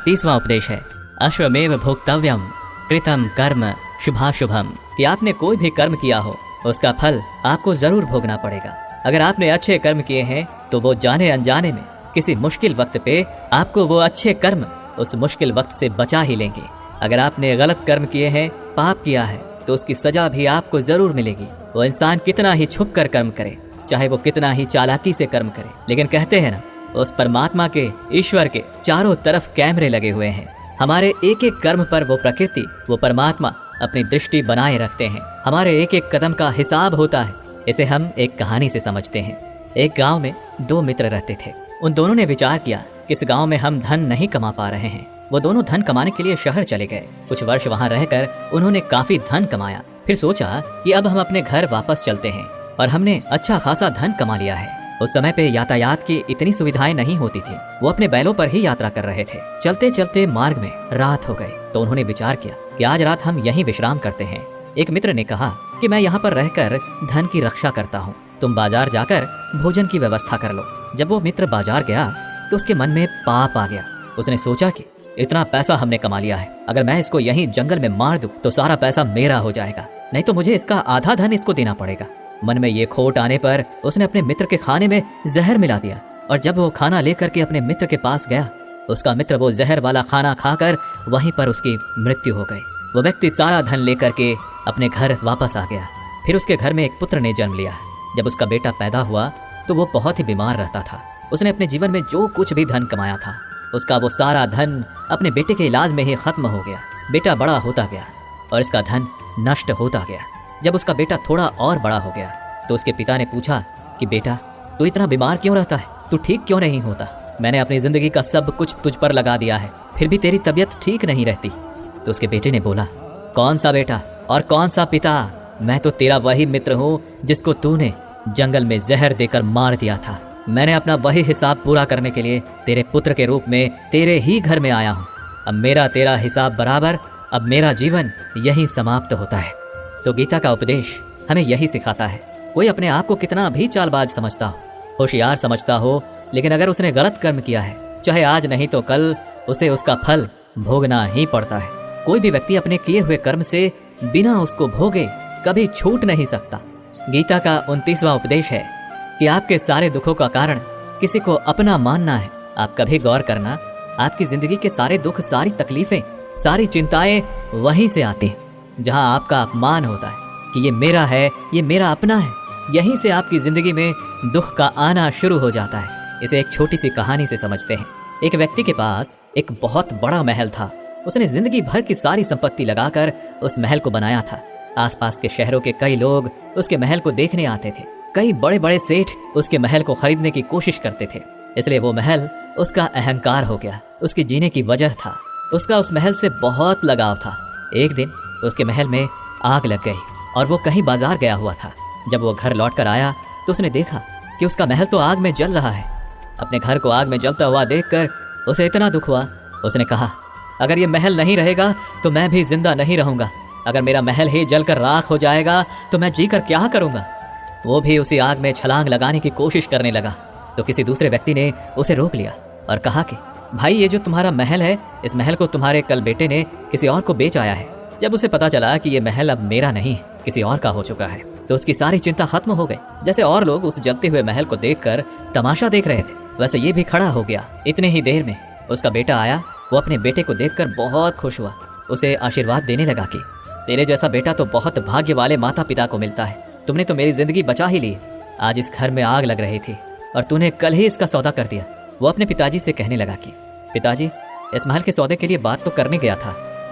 30वां उपदेश है अश्वमेव भोक्तव्यम कृतम कर्म शुभाशुभम, कि आपने कोई भी कर्म किया हो उसका फल आपको जरूर भोगना पड़ेगा। अगर आपने अच्छे कर्म किए हैं तो वो जाने अनजाने में किसी मुश्किल वक्त पे आपको वो अच्छे कर्म उस मुश्किल वक्त से बचा ही लेंगे। अगर आपने गलत कर्म किए हैं, पाप किया है, तो उसकी सजा भी आपको जरूर मिलेगी। वो इंसान कितना ही छुप कर कर्म करे, चाहे वो कितना ही चालाकी से कर्म करे, लेकिन कहते हैं ना, उस परमात्मा के, ईश्वर के चारों तरफ कैमरे लगे हुए हैं। हमारे एक एक कर्म पर वो प्रकृति, वो परमात्मा अपनी दृष्टि बनाए रखते हैं। हमारे एक एक कदम का हिसाब होता है। इसे हम एक कहानी से समझते हैं। एक गांव में दो मित्र रहते थे। उन दोनों ने विचार किया कि इस गांव में हम धन नहीं कमा पा रहे हैं। वो दोनों धन कमाने के लिए शहर चले गए। कुछ वर्ष वहां रहकर उन्होंने काफी धन कमाया। फिर सोचा कि अब हम अपने घर वापस चलते हैं और हमने अच्छा खासा धन कमा लिया है। उस समय पे यातायात की इतनी सुविधाएं नहीं होती थी। वो अपने बैलों पर ही यात्रा कर रहे थे। चलते चलते मार्ग में रात हो गई तो उन्होंने विचार किया कि आज रात हम यहीं विश्राम करते हैं। एक मित्र ने कहा कि मैं यहाँ पर रहकर धन की रक्षा करता हूँ, तुम बाजार जाकर भोजन की व्यवस्था कर लो। जब वो मित्र बाजार गया तो उसके मन में पाप आ गया। उसने सोचा कि इतना पैसा हमने कमा लिया है, अगर मैं इसको यहीं जंगल में मार दूं तो सारा पैसा मेरा हो जाएगा, नहीं तो मुझे इसका आधा धन इसको देना पड़ेगा। मन में ये खोट आने पर उसने अपने मित्र के खाने में जहर मिला दिया और जब वो खाना लेकर के अपने मित्र के पास गया, उसका मित्र वो जहर वाला खाना खाकर वहीं पर उसकी मृत्यु हो गई। वो व्यक्ति सारा धन लेकर के अपने घर वापस आ गया। फिर उसके घर में एक पुत्र ने जन्म लिया। जब उसका बेटा पैदा हुआ तो वो बहुत ही बीमार रहता था। उसने अपने जीवन में जो कुछ भी धन कमाया था, उसका वो सारा धन अपने बेटे के इलाज में ही खत्म हो गया। बेटा बड़ा होता गया और इसका धन नष्ट होता गया। जब उसका बेटा थोड़ा और बड़ा हो गया तो उसके पिता ने पूछा कि बेटा, तू इतना बीमार क्यों रहता है, तू ठीक क्यों नहीं होता? मैंने अपनी जिंदगी का सब कुछ तुझ पर लगा दिया है, फिर भी तेरी तबीयत ठीक नहीं रहती। तो उसके बेटे ने बोला, कौन सा बेटा और कौन सा पिता? मैं तो तेरा वही मित्र हूँ जिसको तूने जंगल में जहर देकर मार दिया था। मैंने अपना वही हिसाब पूरा करने के लिए तेरे पुत्र के रूप में तेरे ही घर में आया हूँ। अब मेरा तेरा हिसाब बराबर, अब मेरा जीवन यहीं समाप्त होता है। तो गीता का उपदेश हमें यही सिखाता है। कोई अपने आप को कितना भी चालबाज समझता हो, होशियार समझता हो, लेकिन अगर उसने गलत कर्म किया है, चाहे आज नहीं तो कल उसे उसका फल भोगना ही पड़ता है। कोई भी व्यक्ति अपने किए हुए कर्म से बिना उसको भोगे कभी छूट नहीं सकता। गीता का 29वां उपदेश है कि आपके सारे दुखों का कारण किसी को अपना मानना है। आप कभी गौर करना, आपकी जिंदगी के सारे दुख, सारी तकलीफें, सारी चिंताएं वहीं से आती हैं जहां आपका अपमान होता है कि ये मेरा है, ये मेरा अपना है। यहीं से आपकी जिंदगी में दुख का आना शुरू हो जाता है। इसे एक छोटी सी कहानी से समझते हैं। एक व्यक्ति के पास एक बहुत बड़ा महल था। उसने जिंदगी भर की सारी संपत्ति लगाकर उस महल को बनाया था। आसपास के शहरों के कई लोग उसके महल को देखने आते थे। कई बड़े बड़े सेठ उसके महल को खरीदने की कोशिश करते थे। इसलिए वो महल उसका अहंकार हो गया, उसकी जीने की वजह था। उसका उस महल से बहुत लगाव था। एक दिन उसके महल में आग लग गई और वो कहीं बाजार गया हुआ था। जब वो घर लौट कर आया तो उसने देखा कि उसका महल तो आग में जल रहा है। अपने घर को आग में जलता हुआ देखकर उसे इतना दुख हुआ। उसने कहा, अगर ये महल नहीं रहेगा तो मैं भी जिंदा नहीं रहूंगा। अगर मेरा महल ही जलकर राख हो जाएगा तो मैं जीकर क्या करूंगा? वो भी उसी आग में छलांग लगाने की कोशिश करने लगा तो किसी दूसरे व्यक्ति ने उसे रोक लिया और कहा कि भाई, ये जो तुम्हारा महल है, इस महल को तुम्हारे कल बेटे ने किसी और को बेच आया है। जब उसे पता चला कि ये महल अब मेरा नहीं, किसी और का हो चुका है, तो उसकी सारी चिंता खत्म हो गई। जैसे और लोग उस जलते हुए महल को देखकर तमाशा देख रहे थे, वैसे ये भी खड़ा हो गया। इतने ही देर में उसका बेटा आया। वो अपने बेटे को देखकर बहुत खुश हुआ। उसे आशीर्वाद देने लगा कि तेरे जैसा बेटा तो बहुत भाग्य वाले माता पिता को मिलता है। तुमने तो मेरी जिंदगी बचा ही ली। आज इस घर में आग लग रही थी और तूने कल ही इसका सौदा कर दिया। वो अपने पिताजी से कहने लगा कि पिताजी, इस महल के सौदे के लिए बात तो करने गया था,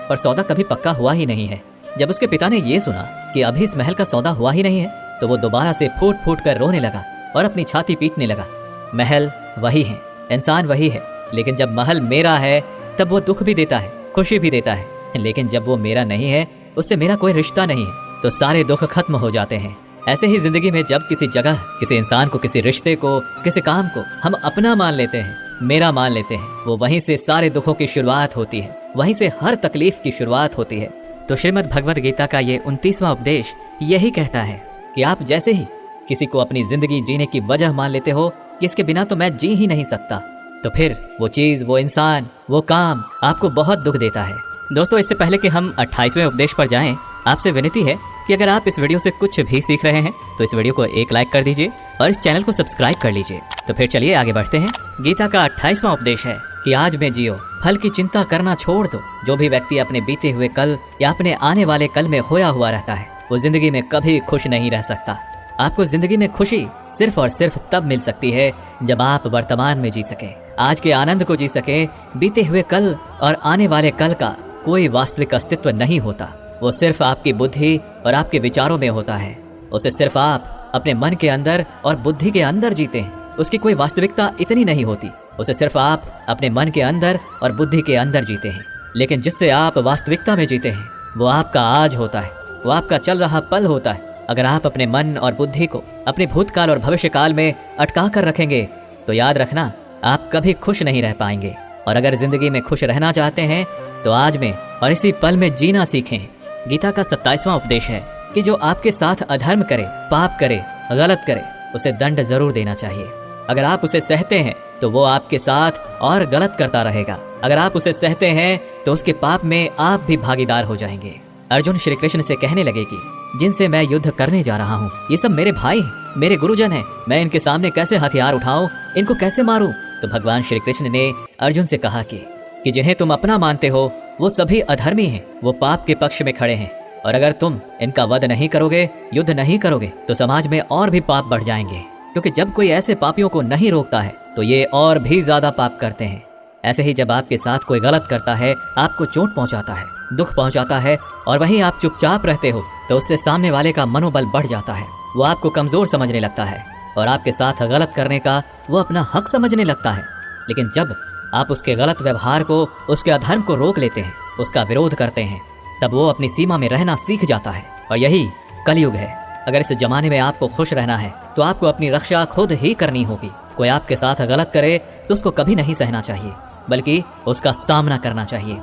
पर सौदा कभी पक्का हुआ ही नहीं है। जब उसके पिता ने ये सुना कि अभी इस महल का सौदा हुआ ही नहीं है, तो वो दोबारा से फूट फूट कर रोने लगा और अपनी छाती पीटने लगा। महल वही है, इंसान वही है, लेकिन जब महल मेरा है तब वो दुख भी देता है, खुशी भी देता है, लेकिन जब वो मेरा नहीं है, उससे मेरा कोई रिश्ता नहीं है, तो सारे दुख खत्म हो जाते हैं। ऐसे ही जिंदगी में जब किसी जगह, किसी इंसान को, किसी रिश्ते को, किसी काम को हम अपना मान लेते हैं, मेरा मान लेते हैं, वो वहीं से सारे दुखों की शुरुआत होती है, वहीं से हर तकलीफ की शुरुआत होती है। तो श्रीमद् भगवद गीता का ये 29वां उपदेश यही कहता है कि आप जैसे ही किसी को अपनी जिंदगी जीने की वजह मान लेते हो कि इसके बिना तो मैं जी ही नहीं सकता, तो फिर वो चीज़, वो इंसान, वो काम आपको बहुत दुख देता है। दोस्तों, इससे पहले कि हम 28वें उपदेश पर जाएं, आपसे विनती है कि अगर आप इस वीडियो से कुछ भी सीख रहे हैं तो इस वीडियो को एक लाइक कर दीजिए और इस चैनल को सब्सक्राइब कर लीजिए। तो फिर चलिए आगे बढ़ते हैं। गीता का 28वां उपदेश है कि आज में जियो, फल की चिंता करना छोड़ दो। जो भी व्यक्ति अपने बीते हुए कल या अपने आने वाले कल में खोया हुआ रहता है वो जिंदगी में कभी खुश नहीं रह सकता। आपको जिंदगी में खुशी सिर्फ और सिर्फ तब मिल सकती है जब आप वर्तमान में जी सके, आज के आनंद को जी सके। बीते हुए कल और आने वाले कल का कोई वास्तविक अस्तित्व नहीं होता, वो सिर्फ आपकी बुद्धि और आपके विचारों में होता है। उसे सिर्फ आप अपने मन के अंदर और बुद्धि के अंदर जीते हैं। उसकी कोई वास्तविकता इतनी नहीं होती, उसे सिर्फ आप अपने मन के अंदर और बुद्धि के अंदर जीते हैं। लेकिन जिससे आप वास्तविकता में जीते हैं वो आपका आज होता है, वो आपका चल रहा पल होता है। अगर आप अपने मन और बुद्धि को अपने भूतकाल और भविष्य काल में अटका कर रखेंगे तो याद रखना आप कभी खुश नहीं रह पाएंगे। और अगर जिंदगी में खुश रहना चाहते हैं तो आज में और इसी पल में जीना सीखें। गीता का 27वां उपदेश है कि जो आपके साथ अधर्म करे, पाप करे, गलत करे, उसे दंड जरूर देना चाहिए। अगर आप उसे सहते हैं तो वो आपके साथ और गलत करता रहेगा। अगर आप उसे सहते हैं तो उसके पाप में आप भी भागीदार हो जाएंगे। अर्जुन श्री कृष्ण से कहने लगे कि जिनसे मैं युद्ध करने जा रहा हूँ ये सब मेरे भाई हैं, मेरे गुरुजन हैं, मैं इनके सामने कैसे हथियार उठाऊं, इनको कैसे मारूं? तो भगवान श्री कृष्ण ने अर्जुन से कहा कि जिन्हें तुम अपना मानते हो वो सभी अधर्मी हैं, वो पाप के पक्ष में खड़े हैं। और अगर तुम इनका वध नहीं करोगे, युद्ध नहीं करोगे तो समाज में और भी पाप बढ़ जाएंगे, क्योंकि जब कोई ऐसे पापियों को नहीं रोकता है तो ये और भी ज्यादा पाप करते हैं। ऐसे ही जब आपके साथ कोई गलत करता है, आपको चोट पहुंचाता है, दुख पहुंचाता है और वहीं आप चुपचाप रहते हो तो उससे सामने वाले का मनोबल बढ़ जाता है। वो आपको कमजोर समझने लगता है और आपके साथ गलत करने का वो अपना हक समझने लगता है। लेकिन जब आप उसके गलत व्यवहार को, उसके अधर्म को रोक लेते हैं, उसका विरोध करते हैं, तब वो अपनी सीमा में रहना सीख जाता है। और यही कलयुग है। अगर इस जमाने में आपको खुश रहना है तो आपको अपनी रक्षा खुद ही करनी होगी। कोई आपके साथ गलत करे तो उसको कभी नहीं सहना चाहिए, बल्कि उसका सामना करना चाहिए।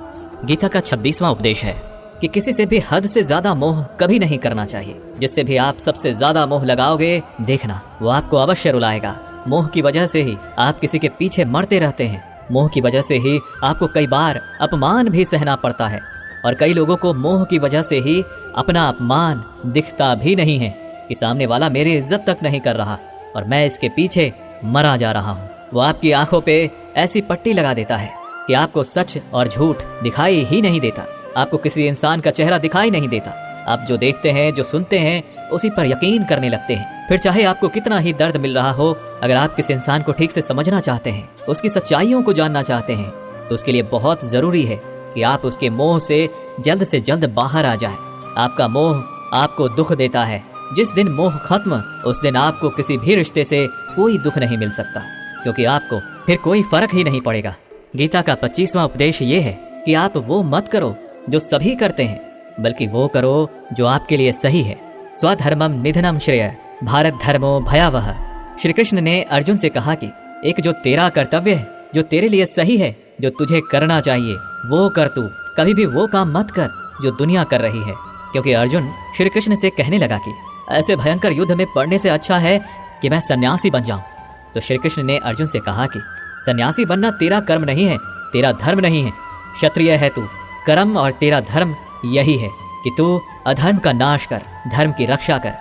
गीता का 26वां उपदेश है कि किसी से भी हद से ज्यादा मोह कभी नहीं करना चाहिए। जिससे भी आप सबसे ज्यादा मोह लगाओगे, देखना वो आपको अवश्य रुलाएगा। मोह की वजह से ही आप किसी के पीछे मरते रहते हैं। मोह की वजह से ही आपको कई बार अपमान भी सहना पड़ता है और कई लोगों को मोह की वजह से ही अपना अपमान दिखता भी नहीं है कि सामने वाला मेरी इज्जत तक नहीं कर रहा और मैं इसके पीछे मरा जा रहा हूँ। वो आपकी आंखों पे ऐसी पट्टी लगा देता है कि आपको सच और झूठ दिखाई ही नहीं देता, आपको किसी इंसान का चेहरा दिखाई नहीं देता। आप जो देखते हैं, जो सुनते हैं, उसी पर यकीन करने लगते हैं। फिर चाहे आपको कितना ही दर्द मिल रहा हो, अगर आप किसी इंसान को ठीक से समझना चाहते हैं, उसकी सच्चाइयों को जानना चाहते हैं, तो उसके लिए बहुत जरूरी है कि आप उसके मोह से जल्द बाहर आ जाएं। आपका मोह आपको दुख देता है। जिस दिन मोह खत्म, उस दिन आपको किसी भी रिश्ते से कोई दुख नहीं मिल सकता, क्योंकि आपको फिर कोई फर्क ही नहीं पड़ेगा। गीता का 25वां उपदेश ये है कि आप वो मत करो जो सभी करते हैं, बल्कि वो करो जो आपके लिए सही है। स्वधर्मम निधनम श्रेय भारत धर्मो भयावह। श्री कृष्ण ने अर्जुन से कहा कि एक जो तेरा कर्तव्य है, जो तेरे लिए सही है, जो तुझे करना चाहिए वो कर। तू कभी भी वो काम मत कर जो दुनिया कर रही है। क्योंकि अर्जुन श्री कृष्ण से कहने लगा कि ऐसे भयंकर युद्ध में पड़ने से अच्छा है कि मैं सन्यासी बन जाऊं। तो श्री कृष्ण ने अर्जुन से कहा कि सन्यासी बनना तेरा कर्म नहीं है, तेरा धर्म नहीं है। क्षत्रिय है तू, कर्म और तेरा धर्म यही है कि तू अधर्म का नाश कर, धर्म की रक्षा कर।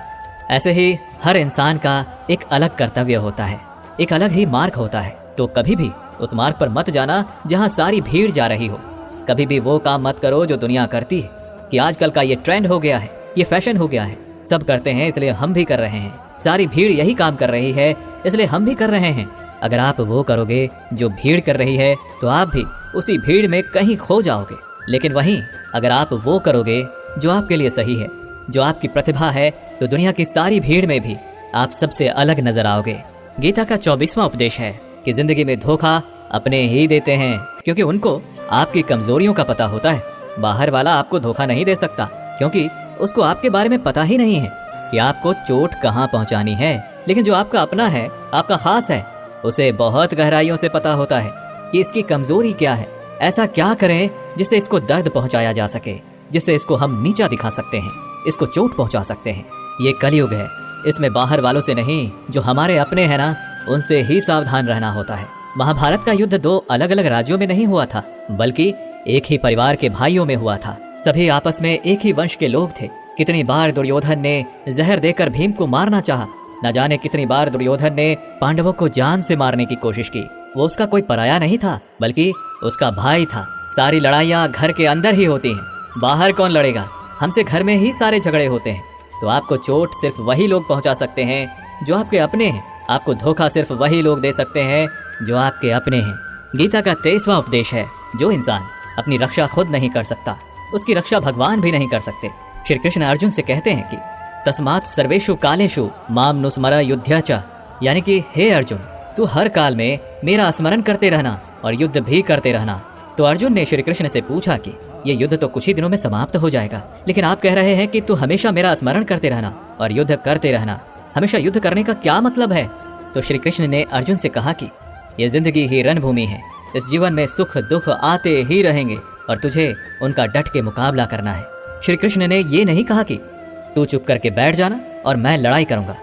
ऐसे ही हर इंसान का एक अलग कर्तव्य होता है, एक अलग ही मार्ग होता है। तो कभी भी उस मार्ग पर मत जाना जहाँ सारी भीड़ जा रही हो। कभी भी वो काम मत करो जो दुनिया करती है कि आजकल का ये ट्रेंड हो गया है, ये फैशन हो गया है, सब करते हैं इसलिए हम भी कर रहे हैं, सारी भीड़ यही काम कर रही है इसलिए हम भी कर रहे हैं। अगर आप वो करोगे जो भीड़ कर रही है तो आप भी उसी भीड़ में कहीं खो जाओगे। लेकिन वहीं अगर आप वो करोगे जो आपके लिए सही है, जो आपकी प्रतिभा है, तो दुनिया की सारी भीड़ में भी आप सबसे अलग नजर आओगे। गीता का 24वां उपदेश है कि जिंदगी में धोखा अपने ही देते हैं, क्योंकि उनको आपकी कमजोरियों का पता होता है। बाहर वाला आपको धोखा नहीं दे सकता, क्योंकि उसको आपके बारे में पता ही नहीं है कि आपको चोट कहाँ पहुँचानी है। लेकिन जो आपका अपना है, आपका खास है, उसे बहुत गहराइयों से पता होता है कि इसकी कमजोरी क्या है, ऐसा क्या करें जिससे इसको दर्द पहुंचाया जा सके, जिससे इसको हम नीचा दिखा सकते हैं, इसको चोट पहुंचा सकते हैं। ये कलयुग है, इसमें बाहर वालों से नहीं, जो हमारे अपने हैं ना, उनसे ही सावधान रहना होता है। महाभारत का युद्ध दो अलग अलग राज्यों में नहीं हुआ था, बल्कि एक ही परिवार के भाइयों में हुआ था। सभी आपस में एक ही वंश के लोग थे। कितनी बार दुर्योधन ने जहर देकर भीम को मारना चाहा, न जाने कितनी बार दुर्योधन ने पांडवों को जान से मारने की कोशिश की। वो उसका कोई पराया नहीं था, बल्कि उसका भाई था। सारी लड़ाइयाँ घर के अंदर ही होती हैं, बाहर कौन लड़ेगा? हमसे घर में ही सारे झगड़े होते हैं। तो आपको चोट सिर्फ वही लोग पहुंचा सकते हैं जो आपके अपने हैं। आपको धोखा सिर्फ वही लोग दे सकते हैं जो आपके अपने हैं। गीता का 23वां उपदेश है, जो इंसान अपनी रक्षा खुद नहीं कर सकता, उसकी रक्षा भगवान भी नहीं कर सकते। श्री कृष्ण अर्जुन से कहते हैं कि तस्मात् सर्वेषु कालेषु माम नुस्मर युध्य च, यानी कि हे अर्जुन, तू हर काल में मेरा स्मरण करते रहना और युद्ध भी करते रहना। तो अर्जुन ने श्री कृष्ण से पूछा कि ये युद्ध तो कुछ ही दिनों में समाप्त हो जाएगा, लेकिन आप कह रहे हैं कि तू हमेशा मेरा स्मरण करते रहना और युद्ध करते रहना। हमेशा युद्ध करने का क्या मतलब है? तो श्री कृष्ण ने अर्जुन से कहा कि ये जिंदगी ही रणभूमि है। इस जीवन में सुख दुख आते ही रहेंगे और तुझे उनका डट के मुकाबला करना है। श्री कृष्ण ने ये नहीं कहा कि तू चुप करके बैठ जाना और मैं लड़ाई करूंगा।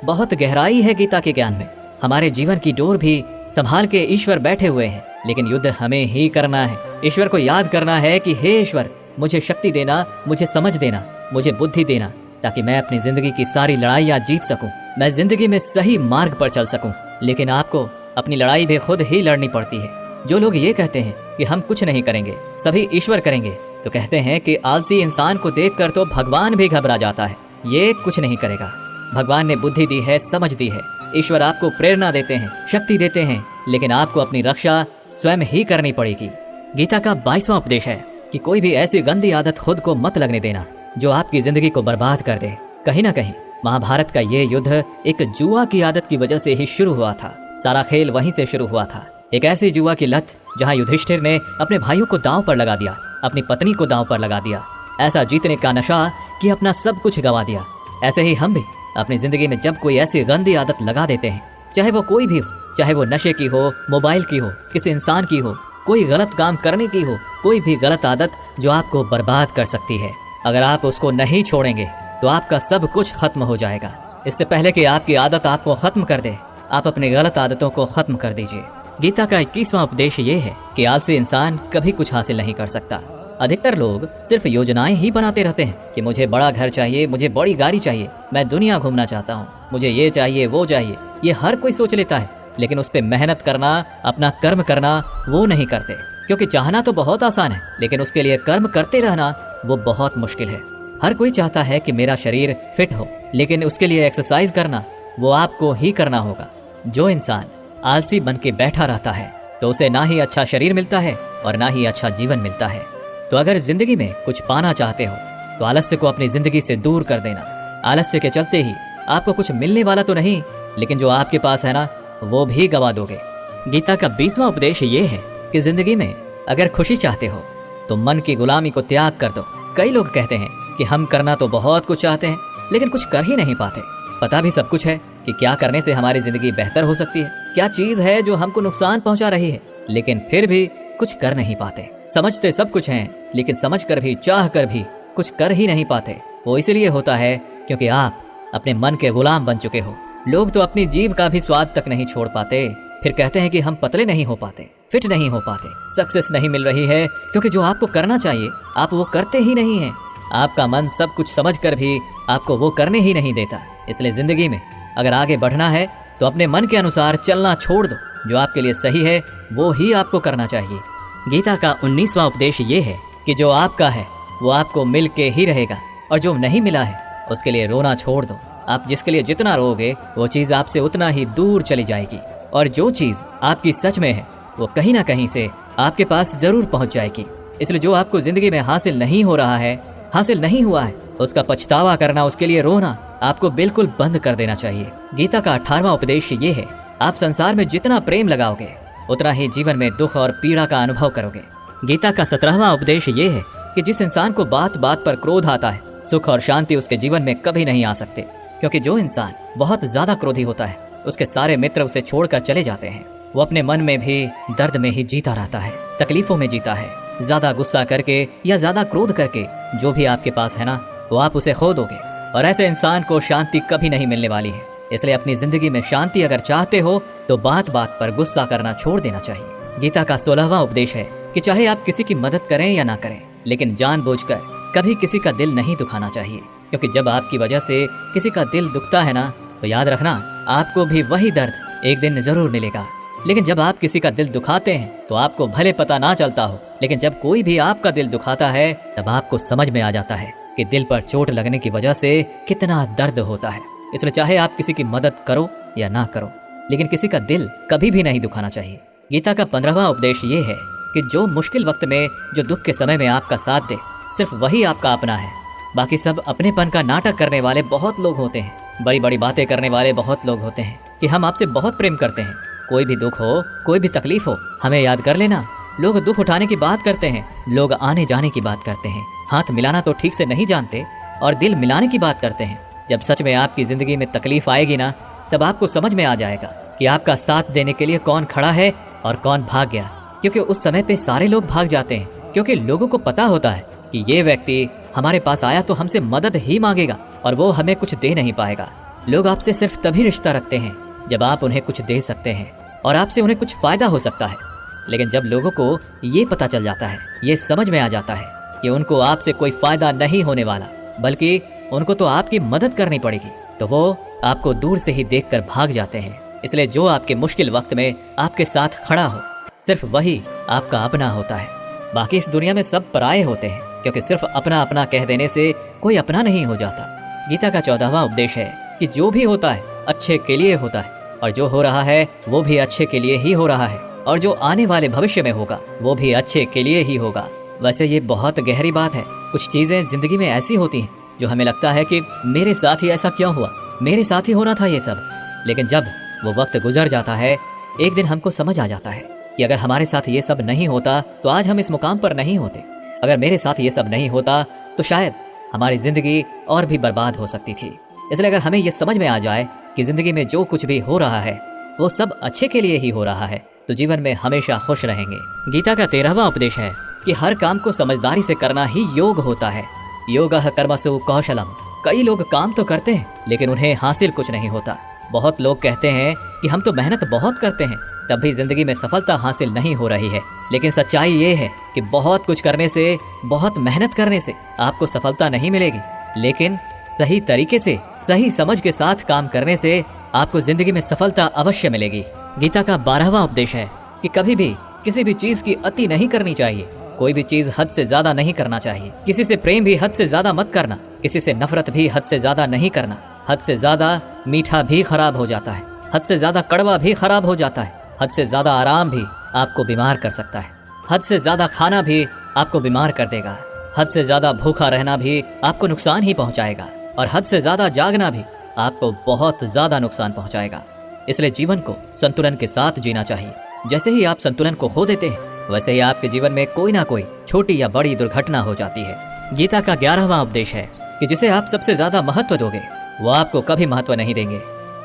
बहुत गहराई है गीता के ज्ञान में। हमारे जीवन की डोर भी संभाल के ईश्वर बैठे हुए हैं, लेकिन युद्ध हमें ही करना है। ईश्वर को याद करना है कि हे ईश्वर, मुझे शक्ति देना, मुझे समझ देना, मुझे बुद्धि देना, ताकि मैं अपनी जिंदगी की सारी लड़ाइयाँ जीत सकूं, मैं जिंदगी में सही मार्ग पर चल सकूं। लेकिन आपको अपनी लड़ाई भी खुद ही लड़नी पड़ती है। जो लोग ये कहते हैं कि हम कुछ नहीं करेंगे, सभी ईश्वर करेंगे, तो कहते हैं कि आलसी इंसान को देखकर तो भगवान भी घबरा जाता है। ये कुछ नहीं करेगा। भगवान ने बुद्धि दी है, समझ दी है। ईश्वर आपको प्रेरणा देते हैं, शक्ति देते हैं, लेकिन आपको अपनी रक्षा स्वयं ही करनी पड़ेगी। गीता का 22वां उपदेश है कि कोई भी ऐसी गंदी आदत खुद को मत लगने देना जो आपकी जिंदगी को बर्बाद कर दे। कहीं ना कहीं महाभारत का ये युद्ध एक जुआ की आदत की वजह से ही शुरू हुआ था। सारा खेल वहीं से शुरू हुआ था। एक ऐसी जुआ की लत जहां युधिष्ठिर ने अपने भाइयों को दांव पर लगा दिया, अपनी पत्नी को दांव पर लगा दिया। ऐसा जीतने का नशा कि अपना सब कुछ गंवा दिया। ऐसे ही हम भी अपनी जिंदगी में जब कोई ऐसी गंदी आदत लगा देते हैं, चाहे वो कोई भी हो, चाहे वो नशे की हो, मोबाइल की हो, किसी इंसान की हो, कोई गलत काम करने की हो, कोई भी गलत आदत जो आपको बर्बाद कर सकती है, अगर आप उसको नहीं छोड़ेंगे तो आपका सब कुछ खत्म हो जाएगा। इससे पहले कि आपकी आदत आपको खत्म कर दे, आप अपनी गलत आदतों को खत्म कर दीजिए। गीता का 21वां उपदेश ये है कि आलसी इंसान कभी कुछ हासिल नहीं कर सकता। अधिकतर लोग सिर्फ योजनाएं ही बनाते रहते हैं कि मुझे बड़ा घर चाहिए, मुझे बड़ी गाड़ी चाहिए, मैं दुनिया घूमना चाहता हूँ, मुझे ये चाहिए वो चाहिए। ये हर कोई सोच लेता है, लेकिन उस पर मेहनत करना, अपना कर्म करना वो नहीं करते। क्योंकि चाहना तो बहुत आसान है, लेकिन उसके लिए कर्म करते रहना वो बहुत मुश्किल है। हर कोई चाहता है कि मेरा शरीर फिट हो, लेकिन उसके लिए एक्सरसाइज करना वो आपको ही करना होगा। जो इंसान आलसी बन के बैठा रहता है तो उसे ना ही अच्छा शरीर मिलता है और ना ही अच्छा जीवन मिलता है। तो अगर जिंदगी में कुछ पाना चाहते हो तो आलस्य को अपनी जिंदगी से दूर कर देना। आलस्य के चलते ही आपको कुछ मिलने वाला तो नहीं, लेकिन जो आपके पास है ना, वो भी गवा दोगे। गीता का 20वां उपदेश ये है कि जिंदगी में अगर खुशी चाहते हो तो मन की गुलामी को त्याग कर दो। कई लोग कहते हैं कि हम करना तो बहुत कुछ चाहते हैं, लेकिन कुछ कर ही नहीं पाते। पता भी सब कुछ है कि क्या करने से हमारी जिंदगी बेहतर हो सकती है, क्या चीज है जो हमको नुकसान पहुंचा रही है, लेकिन फिर भी कुछ कर नहीं पाते। समझते सब कुछ हैं, लेकिन समझ कर भी, चाह कर भी कुछ कर ही नहीं पाते। वो इसलिए होता है क्योंकि आप अपने मन के गुलाम बन चुके हो। लोग तो अपनी जीभ का भी स्वाद तक नहीं छोड़ पाते, फिर कहते हैं कि हम पतले नहीं हो पाते, फिट नहीं हो पाते, सक्सेस नहीं मिल रही है, क्योंकि जो आपको करना चाहिए आप वो करते ही नहीं हैं। आपका मन सब कुछ समझ कर भी आपको वो करने ही नहीं देता। इसलिए जिंदगी में अगर आगे बढ़ना है तो अपने मन के अनुसार चलना छोड़ दो। जो आपके लिए सही है वो ही आपको करना चाहिए। गीता का 19वां उपदेश ये है कि जो आपका है वो आपको मिल के ही रहेगा, और जो नहीं मिला है उसके लिए रोना छोड़ दो। आप जिसके लिए जितना रोओगे वो चीज़ आपसे उतना ही दूर चली जाएगी, और जो चीज़ आपकी सच में है वो कहीं ना कहीं से आपके पास जरूर पहुंच जाएगी। इसलिए जो आपको जिंदगी में हासिल नहीं हो रहा है, हासिल नहीं हुआ है, उसका पछतावा करना, उसके लिए रोना आपको बिल्कुल बंद कर देना चाहिए। गीता का 18वां उपदेश ये है, आप संसार में जितना प्रेम लगाओगे उतना ही जीवन में दुख और पीड़ा का अनुभव करोगे। गीता का 17वां उपदेश ये है कि जिस इंसान को बात बात पर क्रोध आता है, सुख और शांति उसके जीवन में कभी नहीं आ सकते। क्योंकि जो इंसान बहुत ज्यादा क्रोधी होता है उसके सारे मित्र उसे छोड़कर चले जाते हैं। वो अपने मन में भी दर्द में ही जीता रहता है, तकलीफों में जीता है। ज्यादा गुस्सा करके या ज्यादा क्रोध करके जो भी आपके पास है ना, वो आप उसे खो दोगे, और ऐसे इंसान को शांति कभी नहीं मिलने वाली है। इसलिए अपनी जिंदगी में शांति अगर चाहते हो तो बात बात पर गुस्सा करना छोड़ देना चाहिए। गीता का 16वां उपदेश है कि चाहे आप किसी की मदद करें या ना करें, लेकिन जानबूझकर कभी किसी का दिल नहीं दुखाना चाहिए, क्योंकि जब आपकी वजह से किसी का दिल दुखता है ना, तो याद रखना आपको भी वही दर्द एक दिन जरूर मिलेगा। लेकिन जब आप किसी का दिल दुखाते हैं तो आपको भले पता ना चलता हो, लेकिन जब कोई भी आपका दिल दुखाता है तब आपको समझ में आ जाता है कि दिल पर चोट लगने की वजह से कितना दर्द होता है। इसलिए चाहे आप किसी की मदद करो या ना करो, लेकिन किसी का दिल कभी भी नहीं दुखाना चाहिए। गीता का 15वां उपदेश ये है कि जो मुश्किल वक्त में, जो दुख के समय में आपका साथ दे, सिर्फ वही आपका अपना है। बाकी सब अपनेपन का नाटक करने वाले बहुत लोग होते हैं, बड़ी बड़ी बातें करने वाले बहुत लोग होते हैं कि हम आपसे बहुत प्रेम करते हैं। कोई भी दुख हो, कोई भी तकलीफ हो, हमें याद कर लेना। लोग दुख उठाने की बात करते हैं, लोग आने जाने की बात करते हैं, हाथ मिलाना तो ठीक से नहीं जानते और दिल मिलाने की बात करते हैं। जब सच में आपकी जिंदगी में तकलीफ आएगी ना, तब आपको समझ में आ जाएगा कि आपका साथ देने के लिए कौन खड़ा है और कौन भाग गया। क्योंकि उस समय पे सारे लोग भाग जाते हैं, क्योंकि लोगों को पता होता है कि ये व्यक्ति हमारे पास आया तो हमसे मदद ही मांगेगा और वो हमें कुछ दे नहीं पाएगा। लोग आपसे सिर्फ तभी रिश्ता रखते हैं जब आप उन्हें कुछ दे सकते हैं और आपसे उन्हें कुछ फायदा हो सकता है। लेकिन जब लोगों को ये पता चल जाता है, ये समझ में आ जाता है कि उनको आपसे कोई फायदा नहीं होने वाला, बल्कि उनको तो आपकी मदद करनी पड़ेगी, तो वो आपको दूर से ही देखकर भाग जाते हैं। इसलिए जो आपके मुश्किल वक्त में आपके साथ खड़ा हो, सिर्फ वही आपका अपना होता है। बाकी इस दुनिया में सब पराये होते हैं, क्योंकि सिर्फ अपना अपना कह देने से कोई अपना नहीं हो जाता। गीता का 14वां उपदेश है कि जो भी होता है अच्छे के लिए होता है, और जो हो रहा है वो भी अच्छे के लिए ही हो रहा है, और जो आने वाले भविष्य में होगा वो भी अच्छे के लिए ही होगा। वैसे ये बहुत गहरी बात है। कुछ चीजें जिंदगी में ऐसी होती हैं जो हमें लगता है कि मेरे साथ ही ऐसा क्यों हुआ, मेरे साथ ही होना था ये सब। लेकिन जब वो वक्त गुजर जाता है, एक दिन हमको समझ आ जाता है कि अगर हमारे साथ ये सब नहीं होता तो आज हम इस मुकाम पर नहीं होते। अगर मेरे साथ ये सब नहीं होता तो शायद हमारी जिंदगी और भी बर्बाद हो सकती थी। इसलिए अगर हमें ये समझ में आ जाए कि जिंदगी में जो कुछ भी हो रहा है वो सब अच्छे के लिए ही हो रहा है, तो जीवन में हमेशा खुश रहेंगे। गीता का 13वां उपदेश है कि हर काम को समझदारी से करना ही योग होता है। योगः कर्मसु कौशलम। कई लोग काम तो करते हैं लेकिन उन्हें हासिल कुछ नहीं होता। बहुत लोग कहते हैं कि हम तो मेहनत बहुत करते हैं, तब भी जिंदगी में सफलता हासिल नहीं हो रही है। लेकिन सच्चाई ये है कि बहुत कुछ करने से, बहुत मेहनत करने से आपको सफलता नहीं मिलेगी, लेकिन सही तरीके से, सही समझ के साथ काम करने से आपको जिंदगी में सफलता अवश्य मिलेगी। गीता का 12वां उपदेश है कि कभी भी किसी भी चीज की अति नहीं करनी चाहिए। कोई भी चीज हद से ज्यादा नहीं करना चाहिए। किसी से प्रेम भी हद से ज्यादा मत करना, किसी से नफरत भी हद से ज्यादा नहीं करना। हद से ज्यादा मीठा भी खराब हो जाता है, हद से ज्यादा कड़वा भी खराब हो जाता है, हद से ज्यादा आराम भी आपको बीमार कर सकता है, हद से ज्यादा खाना भी आपको बीमार कर देगा, हद से ज्यादा भूखा रहना भी आपको नुकसान ही पहुंचाएगा, और हद से ज्यादा जागना भी आपको बहुत ज्यादा नुकसान पहुंचाएगा। इसलिए जीवन को संतुलन के साथ जीना चाहिए। जैसे ही आप संतुलन को खो देते हैं, वैसे ही आपके जीवन में कोई ना कोई छोटी या बड़ी दुर्घटना हो जाती है। गीता का 11वां उपदेश है कि जिसे आप सबसे ज्यादा महत्व दोगे वो आपको कभी महत्व नहीं देंगे।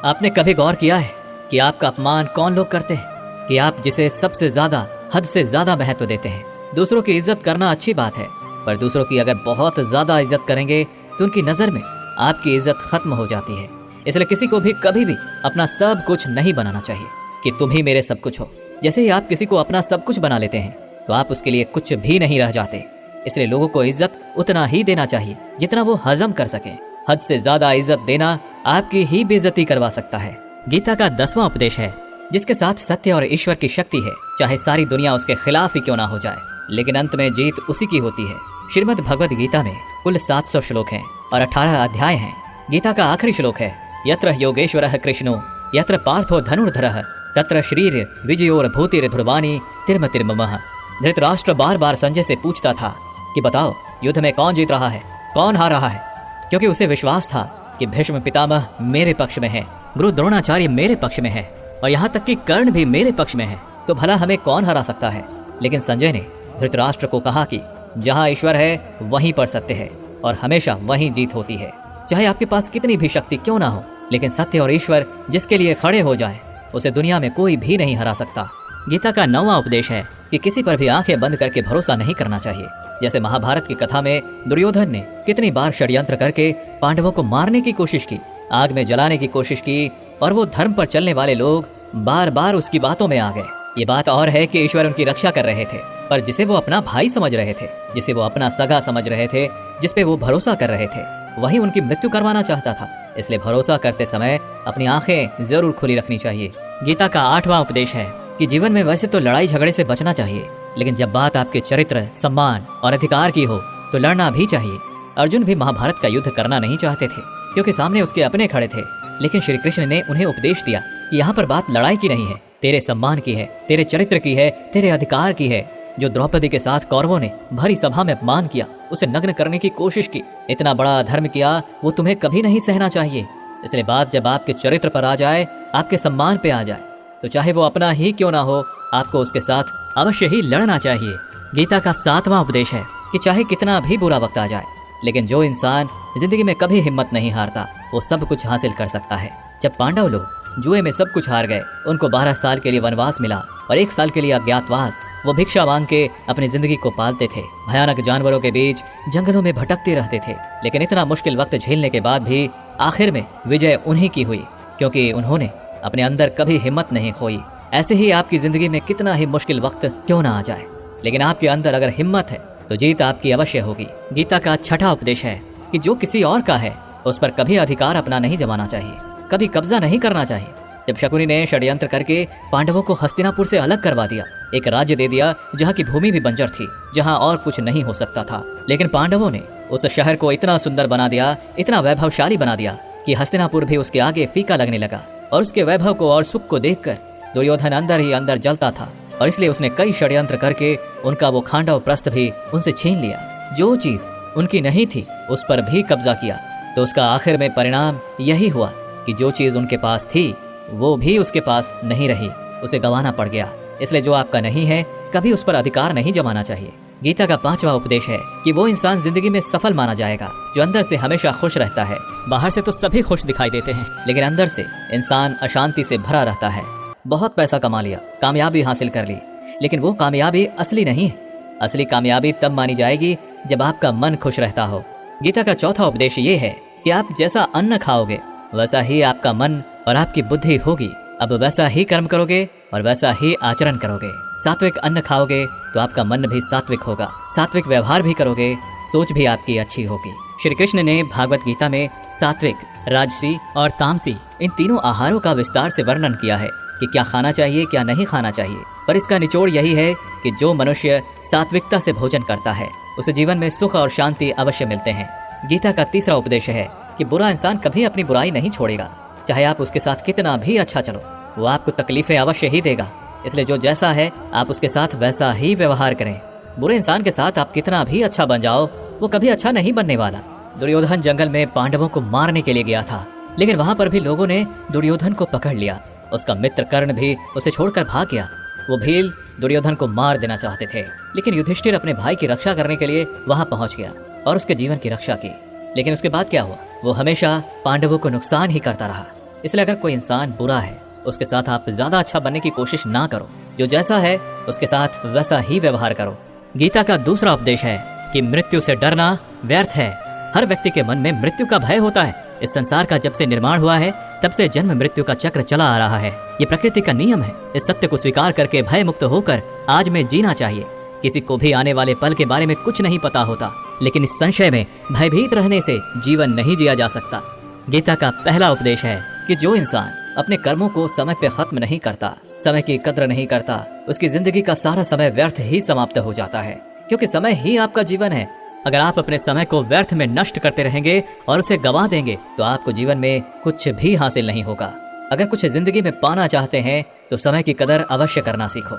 आपने कभी गौर किया है कि आपका अपमान कौन लोग करते हैं? कि आप जिसे सबसे ज्यादा, हद से ज्यादा महत्व देते हैं। दूसरों की इज्जत करना अच्छी बात है, पर दूसरों की अगर बहुत ज्यादा इज्जत करेंगे तो उनकी नजर में आपकी इज्जत खत्म हो जाती है। इसलिए किसी को भी कभी भी अपना सब कुछ नहीं बनाना चाहिए कि तुम ही मेरे सब कुछ हो। जैसे ही आप किसी को अपना सब कुछ बना लेते हैं तो आप उसके लिए कुछ भी नहीं रह जाते। इसलिए लोगों को इज्जत उतना ही देना चाहिए जितना वो हजम कर सके। हद से ज्यादा इज्जत देना आपकी ही बेइज्जती करवा सकता है। गीता का 10वां उपदेश है जिसके साथ सत्य और ईश्वर की शक्ति है, चाहे सारी दुनिया उसके खिलाफ ही क्यों ना हो जाए, लेकिन अंत में जीत उसी की होती है। श्रीमद् भगवद गीता में कुल 700 श्लोक हैं और 18 अध्याय हैं। गीता का आखिरी श्लोक है यत्र योगेश्वरः कृष्णो यत्र पार्थो धनुर्धरः तत्र श्रीर विजयोर भूतिर ध्रुवानी तिर्म तिर्ममः। धृतराष्ट्र बार बार संजय से पूछता था कि बताओ युद्ध में कौन जीत रहा है, कौन हार रहा है, क्योंकि उसे विश्वास था कि भीष्म पितामह मेरे पक्ष में है, गुरु द्रोणाचार्य मेरे पक्ष में है और यहाँ तक कि कर्ण भी मेरे पक्ष में है, तो भला हमें कौन हरा सकता है। लेकिन संजय ने धृतराष्ट्र को कहा कि जहाँ ईश्वर है वहीं पर सत्य है और हमेशा वहीं जीत होती है। चाहे आपके पास कितनी भी शक्ति क्यों ना हो, लेकिन सत्य और ईश्वर जिसके लिए खड़े हो जाए उसे दुनिया में कोई भी नहीं हरा सकता। गीता का 9वां उपदेश है कि किसी पर भी आंखें बंद करके भरोसा नहीं करना चाहिए। जैसे महाभारत की कथा में दुर्योधन ने कितनी बार षड्यंत्र करके पांडवों को मारने की कोशिश की, आग में जलाने की कोशिश की, और वो धर्म पर चलने वाले लोग बार बार उसकी बातों में आ गए। ये बात और है कि ईश्वर उनकी रक्षा कर रहे थे, पर जिसे वो अपना भाई समझ रहे थे, जिसे वो अपना सगा समझ रहे थे, जिस पे वो भरोसा कर रहे थे, वही उनकी मृत्यु करवाना चाहता था। इसलिए भरोसा करते समय अपनी आंखें जरूर खुली रखनी चाहिए। गीता का 8वां उपदेश है कि जीवन में वैसे तो लड़ाई झगड़े से बचना चाहिए, लेकिन जब बात आपके चरित्र, सम्मान और अधिकार की हो तो लड़ना भी चाहिए। अर्जुन भी महाभारत का युद्ध करना नहीं चाहते थे, क्योंकि सामने उसके अपने खड़े थे, लेकिन श्री कृष्ण ने उन्हें उपदेश दिया कि यहाँ पर बात लड़ाई की नहीं है, तेरे सम्मान की है, तेरे चरित्र की है, तेरे अधिकार की है। जो द्रौपदी के साथ कौरवों ने भरी सभा में अपमान किया, उसे नग्न करने की कोशिश की, इतना बड़ा अधर्म किया, वो तुम्हें कभी नहीं सहना चाहिए। इसलिए बात जब आपके चरित्र पर आ जाए, आपके सम्मान पे आ जाए, तो चाहे वो अपना ही क्यों ना हो, आपको उसके साथ अवश्य ही लड़ना चाहिए। गीता का 7वां उपदेश है कि चाहे कितना भी बुरा वक्त आ जाए, लेकिन जो इंसान जिंदगी में कभी हिम्मत नहीं हारता, वो सब कुछ हासिल कर सकता है। जब पांडव लोग जुए में सब कुछ हार गए, उनको 12 साल के लिए वनवास मिला और 1 साल के लिए अज्ञातवास। वो भिक्षा मांग के अपनी जिंदगी को पालते थे, भयानक जानवरों के बीच जंगलों में भटकते रहते थे, लेकिन इतना मुश्किल वक्त झेलने के बाद भी आखिर में विजय उन्हीं की हुई, क्योंकि उन्होंने अपने अंदर कभी हिम्मत नहीं खोई। ऐसे ही आपकी जिंदगी में कितना ही मुश्किल वक्त क्यों ना आ जाए, लेकिन आपके अंदर अगर हिम्मत है तो जीत आपकी अवश्य होगी। गीता का 6वां उपदेश है कि जो किसी और का है उस पर कभी अधिकार अपना नहीं जमाना चाहिए, कभी कब्जा नहीं करना चाहिए। जब शकुनी ने षड्यंत्र करके पांडवों को हस्तिनापुर से अलग करवा दिया, एक राज्य दे दिया जहाँ की भूमि भी बंजर थी, जहाँ और कुछ नहीं हो सकता था, लेकिन पांडवों ने उस शहर को इतना सुंदर बना दिया, इतना वैभवशाली बना दिया कि हस्तिनापुर भी उसके आगे फीका लगने लगा। और उसके वैभव को और सुख को देखकर दुर्योधन अंदर ही अंदर जलता था, और इसलिए उसने कई षड्यंत्र करके उनका वो खांडव प्रस्थ भी उनसे छीन लिया। जो चीज उनकी नहीं थी उस पर भी कब्जा किया, तो उसका आखिर में परिणाम यही हुआ कि जो चीज उनके पास थी वो भी उसके पास नहीं रही, उसे गंवाना पड़ गया। इसलिए जो आपका नहीं है कभी उस पर अधिकार नहीं जमाना चाहिए। गीता का 5वां उपदेश है कि वो इंसान जिंदगी में सफल माना जाएगा जो अंदर से हमेशा खुश रहता है। बाहर से तो सभी खुश दिखाई देते हैं, लेकिन अंदर से इंसान अशांति से भरा रहता है। बहुत पैसा कमा लिया, कामयाबी हासिल कर ली, लेकिन वो कामयाबी असली नहीं है। असली कामयाबी तब मानी जाएगी जब आपका मन खुश रहता हो। गीता का 4वां उपदेश ये है कि आप जैसा अन्न खाओगे वैसा ही आपका मन और आपकी बुद्धि होगी। अब वैसा ही कर्म करोगे और वैसा ही आचरण करोगे। सात्विक अन्न खाओगे तो आपका मन भी सात्विक होगा, सात्विक व्यवहार भी करोगे, सोच भी आपकी अच्छी होगी। श्री कृष्ण ने भागवत गीता में सात्विक, राजसी और तामसी इन तीनों आहारों का विस्तार से वर्णन किया है कि क्या खाना चाहिए, क्या नहीं खाना चाहिए। पर इसका निचोड़ यही है कि जो मनुष्य सात्विकता से भोजन करता है उसे जीवन में सुख और शांति अवश्य मिलते हैं। गीता का 3रा उपदेश है कि बुरा इंसान कभी अपनी बुराई नहीं छोड़ेगा, चाहे आप उसके साथ कितना भी अच्छा चलो, वो आपको तकलीफें अवश्य ही देगा। इसलिए जो जैसा है आप उसके साथ वैसा ही व्यवहार करें। बुरे इंसान के साथ आप कितना भी अच्छा बन जाओ, वो कभी अच्छा नहीं बनने वाला। दुर्योधन जंगल में पांडवों को मारने के लिए गया था, लेकिन वहां पर भी लोगों ने दुर्योधन को पकड़ लिया। उसका मित्र कर्ण भी उसे छोड़कर भाग गया। वो भील दुर्योधन को मार देना चाहते थे, लेकिन युधिष्ठिर अपने भाई की रक्षा करने के लिए वहां पहुंच गया और उसके जीवन की रक्षा की। लेकिन उसके बाद क्या हुआ? वो हमेशा पांडवों को नुकसान ही करता रहा। इसलिए अगर कोई इंसान बुरा है उसके साथ आप ज्यादा अच्छा बनने की कोशिश ना करो, जो जैसा है उसके साथ वैसा ही व्यवहार करो। गीता का 2रा उपदेश है कि मृत्यु से डरना व्यर्थ है। हर व्यक्ति के मन में मृत्यु का भय होता है। इस संसार का जब से निर्माण हुआ है तब से जन्म मृत्यु का चक्र चला आ रहा है। ये प्रकृति का नियम है। इस सत्य को स्वीकार करके भय मुक्त होकर आज में जीना चाहिए। किसी को भी आने वाले पल के बारे में कुछ नहीं पता होता, लेकिन इस संशय में भयभीत रहने से जीवन नहीं जिया जा सकता। गीता का पहला उपदेश है कि जो इंसान अपने कर्मों को समय पे खत्म नहीं करता, समय की कद्र नहीं करता, उसकी जिंदगी का सारा समय व्यर्थ ही समाप्त हो जाता है, क्योंकि समय ही आपका जीवन है। अगर आप अपने समय को व्यर्थ में नष्ट करते रहेंगे और उसे गंवा देंगे तो आपको जीवन में कुछ भी हासिल नहीं होगा। अगर कुछ जिंदगी में पाना चाहते हैं तो समय की कदर अवश्य करना सीखो।